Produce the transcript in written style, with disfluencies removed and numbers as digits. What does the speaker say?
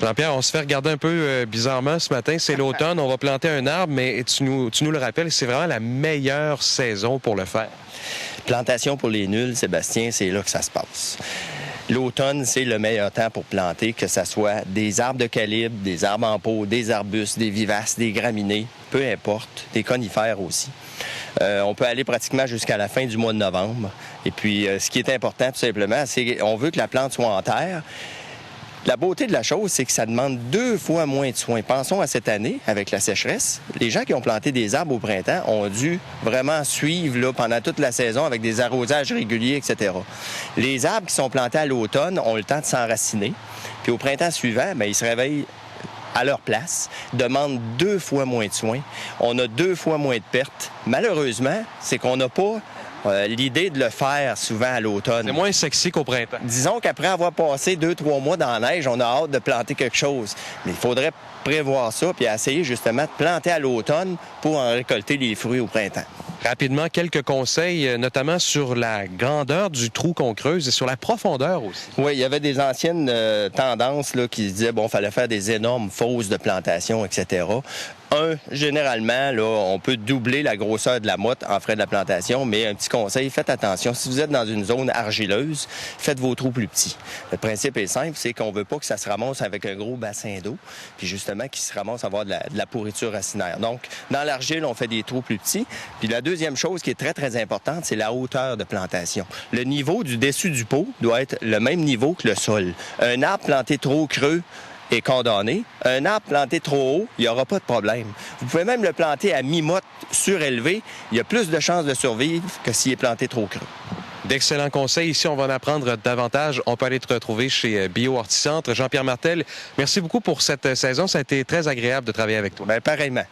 Jean-Pierre, on se fait regarder un peu bizarrement ce matin. C'est l'automne, on va planter un arbre, mais tu nous le rappelles, c'est vraiment la meilleure saison pour le faire. Plantation pour les nuls, Sébastien, c'est là que ça se passe. L'automne, c'est le meilleur temps pour planter, que ce soit des arbres de calibre, des arbres en pot, des arbustes, des vivaces, des graminées, peu importe, des conifères aussi. On peut aller pratiquement jusqu'à la fin du mois de novembre. Et puis, ce qui est important, tout simplement, c'est qu'on veut que la plante soit en terre. La beauté de la chose, c'est que ça demande 2 fois moins de soins. Pensons à cette année, avec la sécheresse. Les gens qui ont planté des arbres au printemps ont dû vraiment suivre là, pendant toute la saison avec des arrosages réguliers, etc. Les arbres qui sont plantés à l'automne ont le temps de s'enraciner. Puis au printemps suivant, bien, ils se réveillent à leur place, demandent 2 fois moins de soins. On a 2 fois moins de pertes. Malheureusement, c'est qu'on n'a pas l'idée de le faire souvent à l'automne. C'est moins sexy qu'au printemps. Disons qu'après avoir passé 2-3 mois dans la neige, on a hâte de planter quelque chose. Mais il faudrait prévoir ça puis essayer justement de planter à l'automne pour en récolter les fruits au printemps. Rapidement, quelques conseils, notamment sur la grandeur du trou qu'on creuse et sur la profondeur aussi. Oui, il y avait des anciennes tendances là, qui disaient, bon, il fallait faire des énormes fosses de plantation, etc. Généralement, là, on peut doubler la grosseur de la motte en frais de la plantation, mais un petit conseil, faites attention. Si vous êtes dans une zone argileuse, faites vos trous plus petits. Le principe est simple, c'est qu'on veut pas que ça se ramasse avec un gros bassin d'eau, puis justement qu'il se ramasse à avoir de la pourriture racinaire. Donc, dans l'argile, on fait des trous plus petits. Puis la deuxième chose qui est très, très importante, c'est la hauteur de plantation. Le niveau du dessus du pot doit être le même niveau que le sol. Un arbre planté trop creux est condamné. Un arbre planté trop haut, il n'y aura pas de problème. Vous pouvez même le planter à mi-motte surélevé. Il y a plus de chances de survivre que s'il est planté trop creux. D'excellents conseils. Ici, on va en apprendre davantage. On peut aller te retrouver chez Bio Horticentre. Jean-Pierre Martel, merci beaucoup pour cette saison. Ça a été très agréable de travailler avec toi. Bien, pareillement.